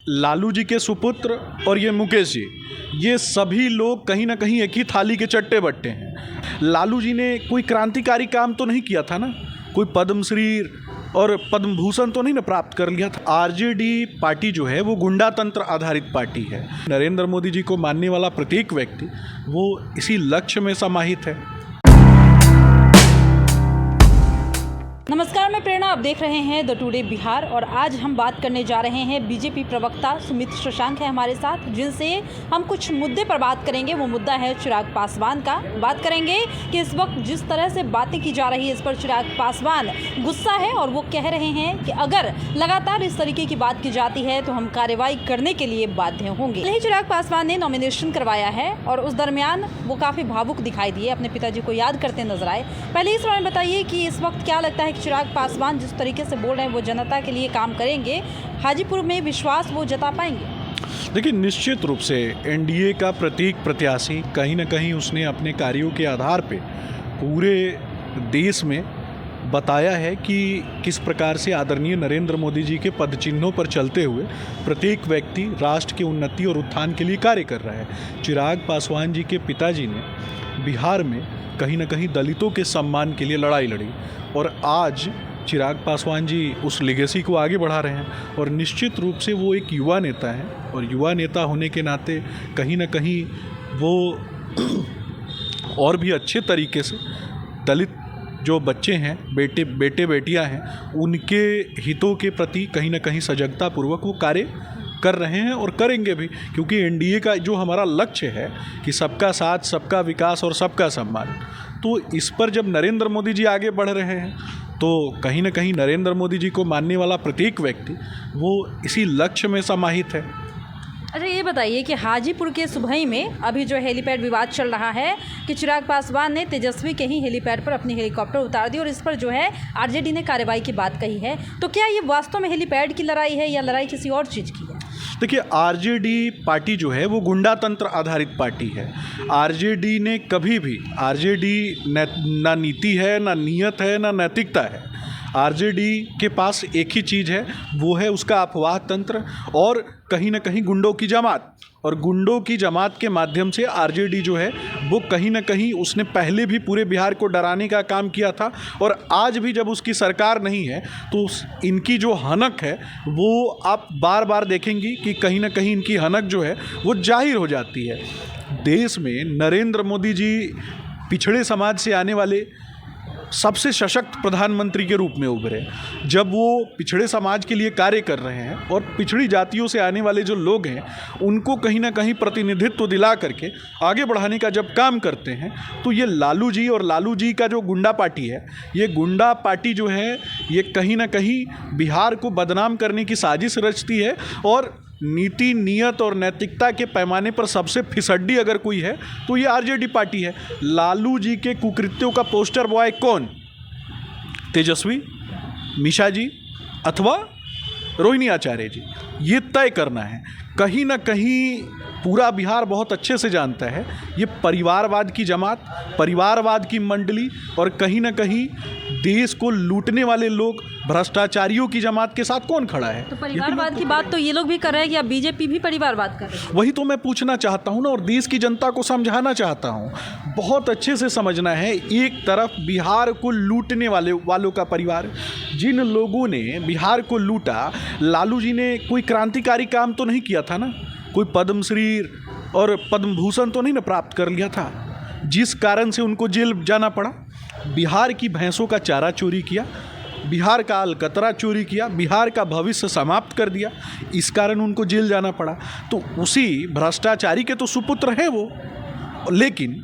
लालू जी के सुपुत्र और ये मुकेश जी, ये सभी लोग कहीं ना कहीं एक ही थाली के चट्टे बट्टे हैं। लालू जी ने कोई क्रांतिकारी काम तो नहीं किया था ना, कोई पद्मश्री और पद्म भूषण तो नहीं ना प्राप्त कर लिया था। आरजेडी पार्टी जो है वो गुंडा तंत्र आधारित पार्टी है। नरेंद्र मोदी जी को मानने वाला प्रत्येक व्यक्ति वो इसी लक्ष्य में समाहित है। नमस्कार, मैं प्रेरणा, आप देख रहे हैं द टुडे बिहार और आज हम बात करने जा रहे हैं बीजेपी प्रवक्ता सुमित शशांक है हमारे साथ, जिनसे हम कुछ मुद्दे पर बात करेंगे। वो मुद्दा है चिराग पासवान का। बात करेंगे कि इस वक्त जिस तरह से बातें की जा रही है इस पर चिराग पासवान गुस्सा है और वो कह रहे हैं कि अगर लगातार इस तरीके की बात की जाती है तो हम कार्रवाई करने के लिए बाध्य होंगे। यही चिराग पासवान ने नॉमिनेशन करवाया है और उस दरमियान वो काफ़ी भावुक दिखाई दिए, अपने पिताजी को याद करते नजर आए। पहले इस बारे में बताइए कि इस वक्त क्या लगता है चिराग पासवान जिस तरीके से बोल रहे हैं वो जनता के लिए काम करेंगे, हाजीपुर में विश्वास वो जता पाएंगे? देखिए, निश्चित रूप से एनडीए का प्रत्येक प्रत्याशी कहीं ना कहीं उसने अपने कार्यों के आधार पे पूरे देश में बताया है कि किस प्रकार से आदरणीय नरेंद्र मोदी जी के पदचिन्हों पर चलते हुए प्रत्येक व्यक्ति राष्ट्र की उन्नति और उत्थान के लिए कार्य कर रहा है। चिराग पासवान जी के पिताजी ने बिहार में कहीं ना कहीं दलितों के सम्मान के लिए लड़ाई लड़ी और आज चिराग पासवान जी उस लेगेसी को आगे बढ़ा रहे हैं और निश्चित रूप से वो एक युवा नेता हैं और युवा नेता होने के नाते कहीं ना कहीं वो और भी अच्छे तरीके से दलित जो बच्चे हैं, बेटे बेटियां हैं, उनके हितों के प्रति कहीं ना कहीं सजगतापूर्वक वो कार्य कर रहे हैं और करेंगे भी, क्योंकि एनडीए का जो हमारा लक्ष्य है कि सबका साथ, सबका विकास और सबका सम्मान, तो इस पर जब नरेंद्र मोदी जी आगे बढ़ रहे हैं तो कहीं ना कहीं नरेंद्र मोदी जी को मानने वाला प्रत्येक व्यक्ति वो इसी लक्ष्य में समाहित है। अच्छा, ये बताइए कि हाजीपुर के सुभई में अभी जो हेलीपैड विवाद चल रहा है कि चिराग पासवान ने तेजस्वी के ही हेलीपैड पर अपनी हेलीकॉप्टर उतार दी और इस पर जो है आरजेडी ने कार्रवाई की बात कही है, तो क्या ये वास्तव में हेलीपैड की लड़ाई है या लड़ाई किसी और चीज़ की है? देखिए, आरजेडी पार्टी जो है वो गुंडा तंत्र आधारित पार्टी है। आरजेडी ने कभी भी, आरजेडी ना नीति है, ना नियत है, ना नैतिकता है। आरजेडी के पास एक ही चीज़ है, वो है उसका अफवाह तंत्र और कहीं ना कहीं गुंडों की जमात। और गुंडों की जमात के माध्यम से आरजेडी जो है वो कहीं ना कहीं उसने पहले भी पूरे बिहार को डराने का काम किया था और आज भी जब उसकी सरकार नहीं है तो इनकी जो हनक है वो आप बार बार देखेंगी कि कहीं ना कहीं इनकी हनक जो है वो जाहिर हो जाती है। देश में नरेंद्र मोदी जी पिछड़े समाज से आने वाले सबसे सशक्त प्रधानमंत्री के रूप में उभरे। जब वो पिछड़े समाज के लिए कार्य कर रहे हैं और पिछड़ी जातियों से आने वाले जो लोग हैं उनको कहीं ना कहीं प्रतिनिधित्व दिला करके आगे बढ़ाने का जब काम करते हैं तो ये लालू जी और लालू जी का जो गुंडा पार्टी है, ये गुंडा पार्टी जो है ये कहीं ना कहीं बिहार को बदनाम करने की साजिश रचती है और नीति, नियत और नैतिकता के पैमाने पर सबसे फिसड्डी अगर कोई है तो ये आरजेडी पार्टी है। लालू जी के कुकृत्यों का पोस्टर बॉय कौन? तेजस्वी, मीशा जी अथवा रोहिणी आचार्य जी, ये तय करना है। कहीं ना कहीं पूरा बिहार बहुत अच्छे से जानता है ये परिवारवाद की जमात, परिवारवाद की मंडली और कहीं ना कहीं देश को लूटने वाले लोग, भ्रष्टाचारियों की जमात के साथ कौन खड़ा है। तो परिवारवाद की बात तो ये लोग भी कर रहे हैं कि अब बीजेपी भी परिवारवाद कर रही है। वही तो मैं पूछना चाहता हूँ ना और देश की जनता को समझाना चाहता हूँ। बहुत अच्छे से समझना है, एक तरफ बिहार को लूटने वालों का परिवार, जिन लोगों ने बिहार को लूटा, लालू जी ने कोई क्रांतिकारी काम तो नहीं किया था ना, कोई पद्मश्री और पद्म भूषण तो नहीं ना प्राप्त कर लिया था, जिस कारण से उनको जेल जाना पड़ा। बिहार की भैंसों का चारा चोरी किया, बिहार का अलकतरा चोरी किया, बिहार का भविष्य समाप्त कर दिया, इस कारण उनको जेल जाना पड़ा। तो उसी भ्रष्टाचारी के तो सुपुत्र हैं वो। लेकिन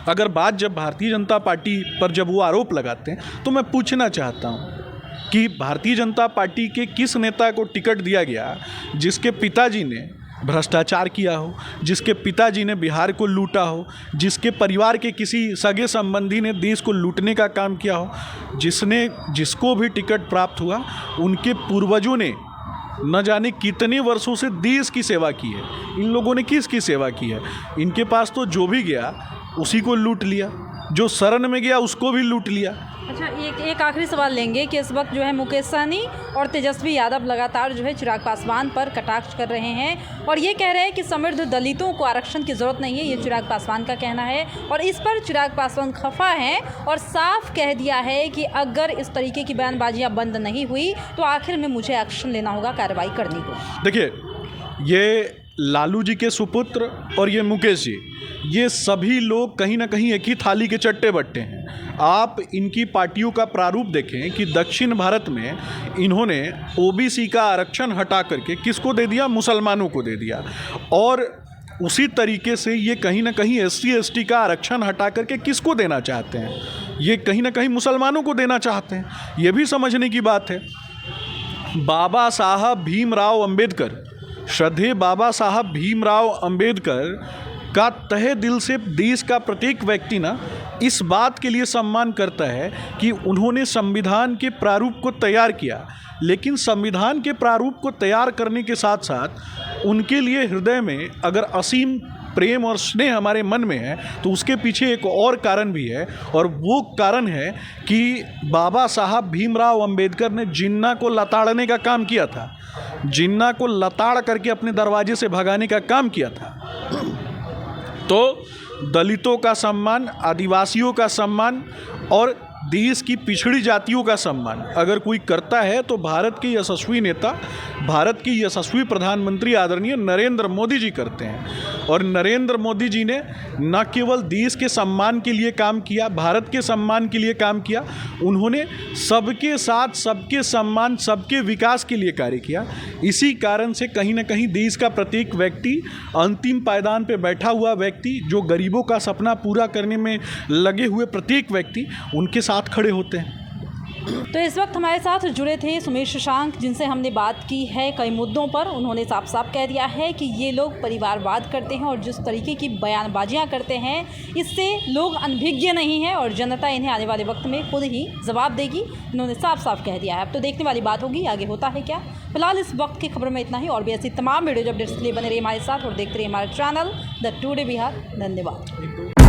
अगर बात जब भारतीय जनता पार्टी पर जब वो आरोप लगाते हैं तो मैं पूछना चाहता हूँ कि भारतीय जनता पार्टी के किस नेता को टिकट दिया गया जिसके पिताजी ने भ्रष्टाचार किया हो, जिसके पिताजी ने बिहार को लूटा हो, जिसके परिवार के किसी सगे संबंधी ने देश को लूटने का काम किया हो, जिसको भी टिकट प्राप्त हुआ उनके पूर्वजों ने न जाने कितने वर्षों से देश की सेवा की है। इन लोगों ने किसकी सेवा की है? इनके पास तो जो भी गया उसी को लूट लिया, जो शरण में गया उसको भी लूट लिया। अच्छा, एक आखिरी सवाल लेंगे कि इस वक्त जो है मुकेश सहनी और तेजस्वी यादव लगातार जो है चिराग पासवान पर कटाक्ष कर रहे हैं और ये कह रहे हैं कि समृद्ध दलितों को आरक्षण की ज़रूरत नहीं है, ये चिराग पासवान का कहना है। और इस पर चिराग पासवान खफा हैं और साफ कह दिया है कि अगर इस तरीके की बयानबाजियाँ बंद नहीं हुई तो आखिर में मुझे एक्शन लेना होगा, कार्रवाई करनी होगी। देखिए, ये लालू जी के सुपुत्र और ये मुकेश जी, ये सभी लोग कहीं ना कहीं एक ही थाली के चट्टे बट्टे हैं। आप इनकी पार्टियों का प्रारूप देखें कि दक्षिण भारत में इन्होंने ओबीसी का आरक्षण हटा करके किसको दे दिया? मुसलमानों को दे दिया। और उसी तरीके से ये कहीं ना कहीं SC ST का आरक्षण हटा करके किसको देना चाहते हैं? ये कहीं ना कहीं मुसलमानों को देना चाहते हैं। ये भी समझने की बात है। बाबा साहब भीमराव अंबेडकर, श्रद्धेय बाबा साहब भीमराव अंबेडकर का तहे दिल से देश का प्रत्येक व्यक्ति ना इस बात के लिए सम्मान करता है कि उन्होंने संविधान के प्रारूप को तैयार किया, लेकिन संविधान के प्रारूप को तैयार करने के साथ साथ उनके लिए हृदय में अगर असीम प्रेम और स्नेह हमारे मन में है तो उसके पीछे एक और कारण भी है, और वो कारण है कि बाबा साहब भीमराव अंबेडकर ने जिन्ना को लताड़ने का काम किया था, जिन्ना को लताड़ करके अपने दरवाजे से भगाने का काम किया था। तो दलितों का सम्मान, आदिवासियों का सम्मान और देश की पिछड़ी जातियों का सम्मान अगर कोई करता है तो भारत के यशस्वी नेता, भारत के यशस्वी प्रधानमंत्री आदरणीय नरेंद्र मोदी जी करते हैं। और नरेंद्र मोदी जी ने न केवल देश के सम्मान के लिए काम किया, भारत के सम्मान के लिए काम किया, उन्होंने सबके साथ सबके सम्मान, सबके विकास के लिए कार्य किया। इसी कारण से कहीं ना कहीं देश का प्रत्येक व्यक्ति, अंतिम पायदान पर बैठा हुआ व्यक्ति, जो गरीबों का सपना पूरा करने में लगे हुए प्रत्येक व्यक्ति, उनके साथ खड़े होते हैं। तो इस वक्त हमारे साथ जुड़े थे सुमित शशांक, जिनसे हमने बात की है कई मुद्दों पर। उन्होंने साफ साफ कह दिया है कि ये लोग परिवारवाद करते हैं और जिस तरीके की बयानबाजियां करते हैं इससे लोग अनभिज्ञ नहीं है और जनता इन्हें आने वाले वक्त में खुद ही जवाब देगी। इन्होंने साफ साफ कह दिया है। अब तो देखने वाली बात होगी आगे होता है क्या। फिलहाल इस वक्त की खबर में इतना ही, और भी ऐसी तमाम वीडियो अपडेट्स के लिए बने रहिए हमारे साथ और देखते रहिए हमारा चैनल द टुडे बिहार। धन्यवाद।